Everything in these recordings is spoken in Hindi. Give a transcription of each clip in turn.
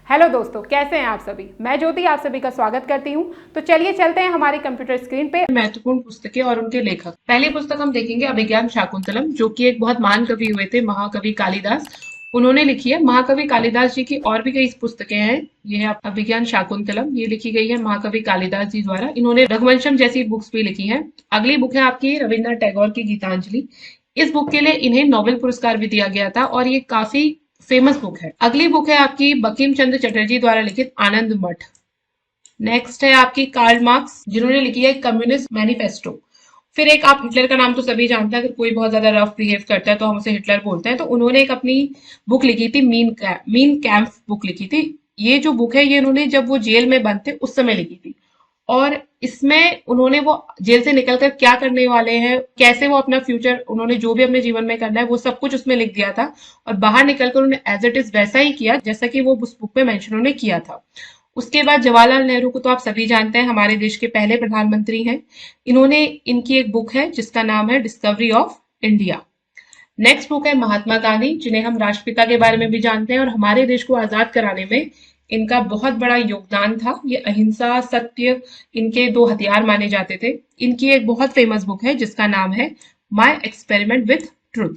हेलो दोस्तों, कैसे हैं आप सभी। मैं ज्योति आप सभी का स्वागत करती हूं। तो चलिए चलते हैं हमारी कंप्यूटर स्क्रीन पे महत्वपूर्ण पुस्तकें और उनके लेखक। पहली पुस्तक हम देखेंगे अभिज्ञान शाकुंतलम, जो कि एक बहुत महान कवि हुए थे, महाकवि कालिदास। उन्होंने लिखी है। महाकवि कालिदास जी की और भी कई पुस्तकें हैं। ये है अभिज्ञान शाकुंतलम, ये लिखी गई है महाकवि कालिदास जी द्वारा। इन्होंने रघुवंशम जैसी बुक्स भी लिखी हैं। अगली बुक है आपकी रविन्द्रनाथ टैगोर की गीतांजलि। इस बुक के लिए इन्हें नोबेल पुरस्कार भी दिया गया था और ये काफी फेमस बुक है। अगली बुक है आपकी बंकिम चंद्र चटर्जी द्वारा लिखित आनंद मठ। नेक्स्ट है आपकी कार्ल मार्क्स, जिन्होंने लिखी है कम्युनिस्ट मैनिफेस्टो। फिर एक आप हिटलर का नाम तो सभी जानते हैं, अगर कोई बहुत ज्यादा रफ बिहेव करता है तो हम उसे हिटलर बोलते हैं। तो उन्होंने एक अपनी बुक लिखी थी, मीन कैंप बुक लिखी थी। ये जो बुक है ये उन्होंने जब वो जेल में बंद थे उस समय लिखी थी। और इसमें उन्होंने वो जेल से निकलकर क्या करने वाले हैं, कैसे वो अपना फ्यूचर, उन्होंने जो भी अपने जीवन में करना है वो सब कुछ उसमें लिख दिया था। और बाहर निकलकर उन्होंने एज इट इज वैसा ही किया जैसा कि वो उस बुक में मेंशन उन्होंने किया था। उसके बाद जवाहरलाल नेहरू को तो आप सभी जानते हैं, हमारे देश के पहले प्रधानमंत्री हैं। इन्होंने इनकी एक बुक है जिसका नाम है discovery of India. Next book है महात्मा गांधी, जिन्हें हम राष्ट्रपिता के बारे में भी जानते हैं और हमारे देश को आजाद कराने में इनका बहुत बड़ा योगदान था। ये अहिंसा, सत्य इनके दो हथियार माने जाते थे। इनकी एक बहुत फेमस बुक है जिसका नाम है माय एक्सपेरिमेंट विथ ट्रुथ।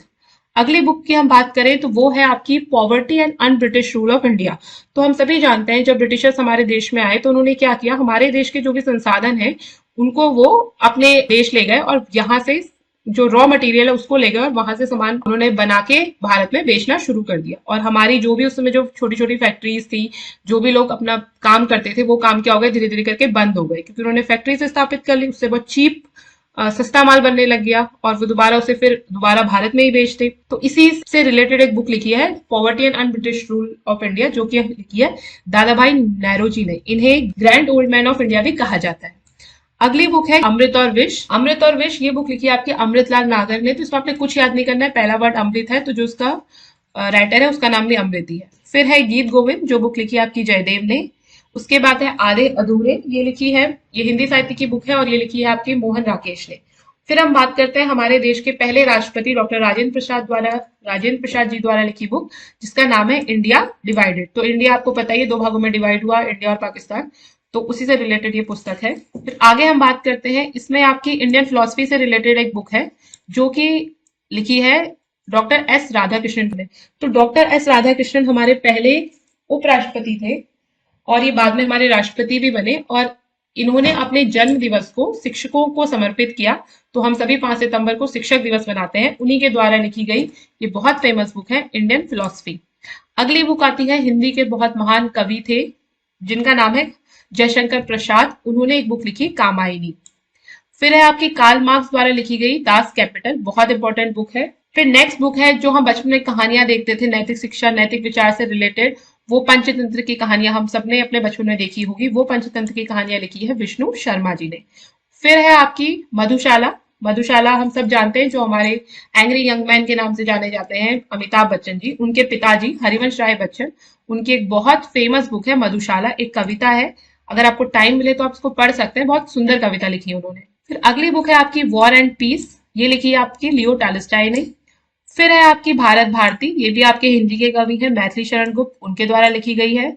अगली बुक की हम बात करें तो वो है आपकी poverty and un British rule of India. तो हम सभी जानते हैं जब ब्रिटिशर्स हमारे देश में आए तो उन्होंने क्या किया, हमारे देश के जो भी संसाधन है उनको वो अपने देश ले गए और यहाँ से जो रॉ मटेरियल है उसको ले गए और वहां से सामान उन्होंने बना के भारत में बेचना शुरू कर दिया। और हमारी जो भी उस समय जो छोटी छोटी फैक्ट्रीज थी, जो भी लोग अपना काम करते थे, वो काम क्या हो गए, धीरे धीरे करके बंद हो गए, क्योंकि उन्होंने फैक्ट्रीज स्थापित कर ली। उससे बहुत चीप सस्ता माल बनने लग गया और वो दोबारा उसे फिर दोबारा भारत में ही बेचते। तो इसी से रिलेटेड एक बुक लिखी है poverty and un British rule of India, जो कि लिखी है दादा भाई नौरोजी ने। इन्हें grand old man of India भी कहा जाता है। अगली बुक है अमृत और विष। अमृत और विष ये बुक लिखी है आपकी अमृतलाल नागर ने। तो इसमें आपने कुछ याद नहीं करना है, पहला वर्ड अमृत है तो जो उसका राइटर है उसका नाम भी अमृत ही है। फिर है गीत गोविंद, जो बुक लिखी है आपकी जयदेव ने। उसके बाद है आधे अधूरे, ये लिखी है, ये हिंदी साहित्य की बुक है और ये लिखी है आपकी मोहन राकेश ने। फिर हम बात करते हैं हमारे देश के पहले राष्ट्रपति डॉक्टर राजेंद्र प्रसाद जी द्वारा लिखी बुक, जिसका नाम है इंडिया डिवाइडेड। तो इंडिया आपको पता ही है दो भागों में डिवाइड हुआ, इंडिया और पाकिस्तान। तो उसी से रिलेटेड ये पुस्तक है। फिर आगे हम बात करते हैं, इसमें आपकी इंडियन फिलोसफी से रिलेटेड एक बुक है जो कि लिखी है डॉक्टर एस राधाकृष्णन ने। तो डॉक्टर एस राधाकृष्णन हमारे पहले उपराष्ट्रपति थे और ये बाद में हमारे राष्ट्रपति भी बने। और इन्होंने अपने जन्म दिवस को शिक्षकों को समर्पित किया। तो हम सभी 5 सितंबर को शिक्षक दिवस मनाते हैं। उन्हीं के द्वारा लिखी गई ये बहुत फेमस बुक है इंडियन फिलोसफी। अगली बुक आती है हिंदी के बहुत महान कवि थे जिनका नाम है जयशंकर प्रसाद। उन्होंने एक बुक लिखी कामायनी। फिर है आपकी कार्ल मार्क्स द्वारा लिखी गई दास कैपिटल, बहुत इंपॉर्टेंट बुक है। फिर नेक्स्ट बुक है जो हम बचपन में कहानियां देखते थे, नैतिक शिक्षा, नैतिक विचार से रिलेटेड, वो पंचतंत्र की कहानियां हम सबने अपने बचपन में देखी होगी। वो पंचतंत्र की कहानियां लिखी है विष्णु शर्मा जी ने। फिर है आपकी मधुशाला। मधुशाला हम सब जानते हैं, जो हमारे एंग्री यंग मैन के नाम से जाने जाते हैं अमिताभ बच्चन जी, उनके पिताजी हरिवंश राय बच्चन। उनकी एक बहुत फेमस बुक है मधुशाला, एक कविता है। अगर आपको टाइम मिले तो आप इसको पढ़ सकते हैं, बहुत सुंदर कविता लिखी है उन्होंने। फिर अगली बुक है आपकी वॉर एंड पीस, ये लिखी है आपकी लियो टॉलस्टॉय ने। फिर है आपकी भारत भारती, ये भी आपके हिंदी के कवि हैं मैथिली शरण गुप्त, उनके द्वारा लिखी गई है।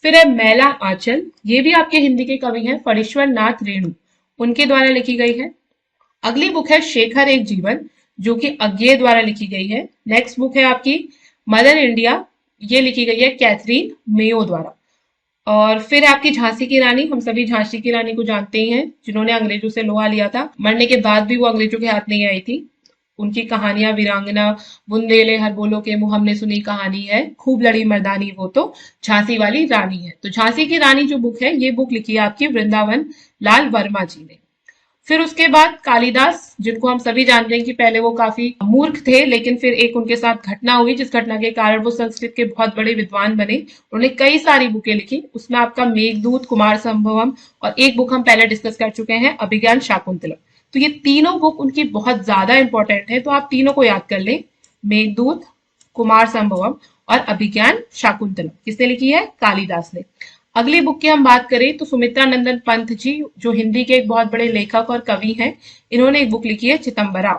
फिर है मैला आंचल, ये भी आपके हिंदी के कवि हैं फणीश्वर नाथ रेणु, उनके द्वारा लिखी गई है। अगली बुक है शेखर एक जीवन, जो कि अज्ञेय द्वारा लिखी गई है। नेक्स्ट बुक है आपकी मदर इंडिया, ये लिखी गई है कैथरीन मेयो द्वारा। और फिर आपकी झांसी की रानी, हम सभी झांसी की रानी को जानते ही हैं, जिन्होंने अंग्रेजों से लोहा लिया था, मरने के बाद भी वो अंग्रेजों के हाथ नहीं आई थी। उनकी कहानियां वीरांगना, बुंदेले हर बोलो के मुंह हमने सुनी कहानी है, खूब लड़ी मर्दानी, वो तो झांसी वाली रानी है। तो झांसी की रानी जो बुक है, ये बुक लिखी है आपकी वृंदावन लाल वर्मा जी ने। फिर उसके बाद कालिदास, जिनको हम सभी जानते हैं कि पहले वो काफी मूर्ख थे, लेकिन फिर एक उनके साथ घटना हुई जिस घटना के कारण वो संस्कृत के बहुत बड़े विद्वान बने। उन्होंने कई सारी बुकें लिखी, उसमें आपका मेघदूत, कुमार संभवम और एक बुक हम पहले डिस्कस कर चुके हैं अभिज्ञान शाकुंतलम। तो ये तीनों बुक उनकी बहुत ज्यादा इंपॉर्टेंट है, तो आप तीनों को याद कर लें, मेघदूत, कुमार संभवम और अभिज्ञान शाकुंतलम। किसने लिखी है? कालिदास ने। अगली बुक की हम बात करें तो सुमित्रा नंदन पंत जी, जो हिंदी के एक बहुत बड़े लेखक और कवि हैं, इन्होंने एक बुक लिखी है चिदंबरा।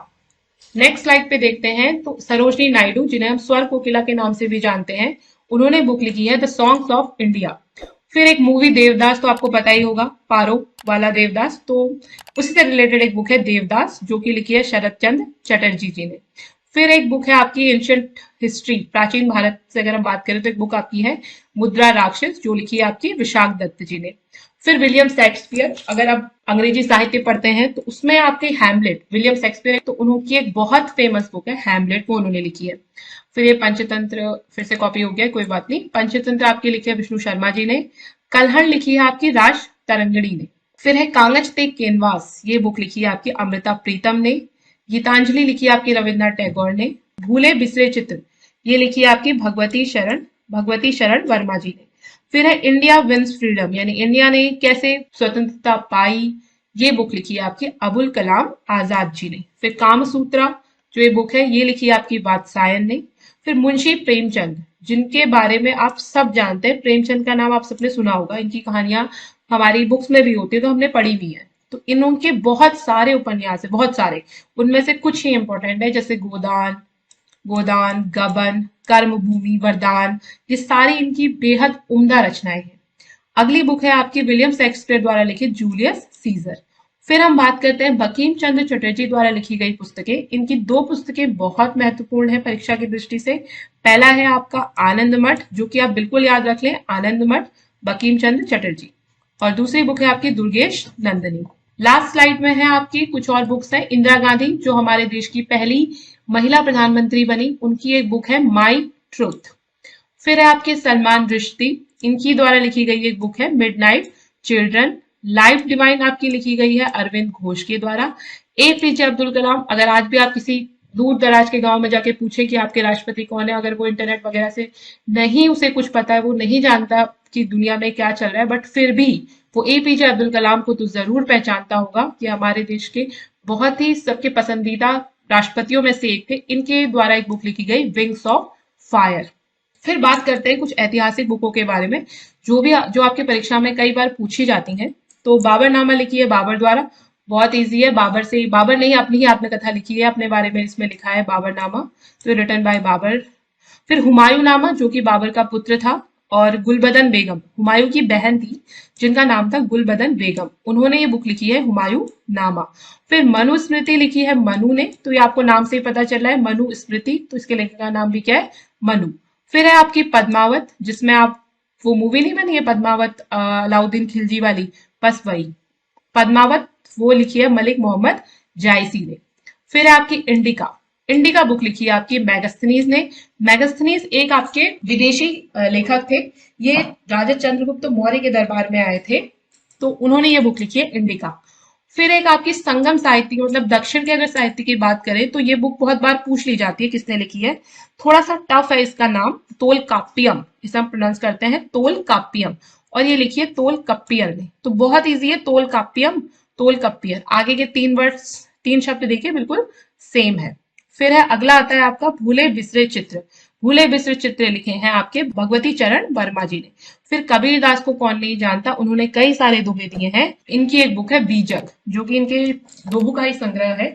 नेक्स्ट स्लाइड पे देखते हैं तो सरोजनी नायडू, जिन्हें हम स्वर कोकिला के नाम से भी जानते हैं, उन्होंने बुक लिखी है द सॉन्ग्स ऑफ इंडिया। फिर एक मूवी देवदास, तो आपको पता ही होगा, पारो वाला देवदास, तो उसी से रिलेटेड एक बुक है देवदास, जो कि लिखी है शरद चंद्र चटर्जी जी ने। फिर एक बुक है आपकी एंशियंट हिस्ट्री, प्राचीन भारत से अगर हम बात करें तो एक बुक आपकी है मुद्रा राक्षस, जो लिखी है आपकी विशाख दत्त जी ने। फिर विलियम शेक्सपियर, अगर आप अंग्रेजी साहित्य पढ़ते हैं तो उसमें आपके हैमलेट, विलियम शेक्सपियर, तो उनकी एक बहुत फेमस बुक है हैमलेट, वो उन्होंने लिखी है। फिर ये पंचतंत्र फिर से कॉपी हो गया, कोई बात नहीं। पंचतंत्र आपकी लिखी है विष्णु शर्मा जी ने। कलहड़ लिखी है आपकी राज तरंगड़ी ने। फिर है कागज ते कैनवास, ये बुक लिखी है आपकी अमृता प्रीतम ने। गीतांजलि लिखी है आपकी रविन्द्रनाथ टैगोर ने। भूले बिसरे चित्र, ये लिखी है आपकी भगवती शरण वर्मा जी ने। फिर है इंडिया विंस फ्रीडम, यानी इंडिया ने कैसे स्वतंत्रता पाई, ये बुक लिखी है आपकी अबुल कलाम आजाद जी ने। फिर कामसूत्रा जो ये बुक है, ये लिखी है आपकी वात्सायन ने। फिर मुंशी प्रेमचंद, जिनके बारे में आप सब जानते हैं, प्रेमचंद का नाम आप सबने सुना होगा, इनकी कहानियां हमारी बुक्स में भी होती है, तो हमने पढ़ी भी है। तो इनके बहुत सारे उपन्यास है, बहुत सारे, उनमें से कुछ ही इंपॉर्टेंट है, जैसे गोदान, गबन, कर्मभूमि, वरदान, ये सारी इनकी बेहद उम्दा रचनाएं हैं। अगली बुक है आपकी विलियम शेक्सपियर द्वारा लिखित जूलियस सीजर। फिर हम बात करते हैं बंकिम चंद्र चटर्जी द्वारा लिखी गई पुस्तकें। इनकी दो पुस्तकें बहुत महत्वपूर्ण है परीक्षा की दृष्टि से। पहला है आपका आनंद मठ, जो कि आप बिल्कुल याद रख लें, आनंद मठ, बंकिम चंद्र चटर्जी। और दूसरी बुक है आपकी दुर्गेश नंदिनी। लास्ट स्लाइड में है आपकी कुछ और बुक्स हैं। इंदिरा गांधी, जो हमारे देश की पहली महिला प्रधानमंत्री बनी, उनकी एक बुक है माई ट्रूथ। फिर है आपके सलमान रुश्दी, इनकी द्वारा लिखी गई एक बुक है मिडनाइट चिल्ड्रन। लाइफ डिवाइन आपकी लिखी गई है अरविंद घोष के द्वारा। एपीजे अब्दुल कलाम, अगर आज भी आप किसी दूर दराज के गांव में जाके पूछे कि आपके राष्ट्रपति कौन है, अगर वो इंटरनेट वगैरह से नहीं उसे कुछ पता है, वो नहीं जानता कि दुनिया में क्या चल रहा है, बट फिर भी वो एपीजे अब्दुल कलाम को तो जरूर पहचानता होगा कि हमारे देश के बहुत ही सबके पसंदीदा राष्ट्रपतियों में से एक थे। इनके द्वारा एक बुक लिखी गई विंग्स ऑफ फायर। फिर बात करते हैं कुछ ऐतिहासिक बुकों के बारे में, जो आपके परीक्षा में कई बार पूछी जाती हैं। तो बाबरनामा लिखी है बाबर द्वारा, बहुत इजी है, बाबर ने ही अपनी ही आत्मकथा लिखी है, अपने बारे में इसमें लिखा है बाबरनामा, तो रिटन बाय बाबर। फिर हुमायूं नामा, जो कि बाबर का पुत्र था, और गुलबदन बेगम हुमायूं की बहन थी, जिनका नाम था गुलबदन बेगम, उन्होंने ये बुक लिखी है हुमायूं नामा। फिर मनुस्मृति लिखी है मनु ने, तो ये आपको नाम से ही पता चल रहा है मनुस्मृति, तो इसके लेखक का नाम भी क्या है, मनु। फिर है आपकी पद्मावत, जिसमें आप, वो मूवी नहीं बनी है पद्मावत अलाउद्दीन खिलजी वाली, बस वही पद्मावत, वो लिखी है मलिक मोहम्मद जायसी ने। फिर है आपकी इंडिका बुक लिखी है आपकी मैगस्थनीज ने। मैगस्थनीज एक आपके विदेशी लेखक थे, ये राजा चंद्रगुप्त मौर्य के दरबार में आए थे, तो उन्होंने ये बुक लिखी है इंडिका। फिर एक आपकी संगम साहित्य, मतलब दक्षिण के अगर साहित्य की बात करें तो ये बुक बहुत बार पूछ ली जाती है किसने लिखी है, थोड़ा सा टफ है इसका नाम, तोल काप्पियम, इसे हम प्रोनाउंस करते हैं तोल काप्पियम, और ये लिखी है तोल कप्पियर ने। तो बहुत इजी है, तोल काप्पियम, तोल कप्पियर, आगे के 3 शब्द देखिए बिल्कुल सेम है। फिर है अगला आता है आपका भूले बिसरे चित्र लिखे हैं आपके भगवती चरण वर्मा जी ने। फिर कबीरदास को कौन नहीं जानता, उन्होंने कई सारे दोहे दिए हैं। इनकी एक बुक है बीजक, जो कि इनके दोहों का ही संग्रह है।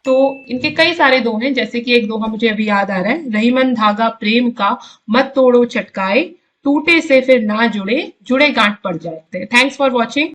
तो इनके कई सारे दोहे हैं, जैसे कि एक दोहा मुझे अभी याद आ रहा है, रहीमन धागा प्रेम का मत तोड़ो चटकाए, टूटे से फिर ना जुड़े, जुड़े गांठ पड़ जाए। Thanks for watching.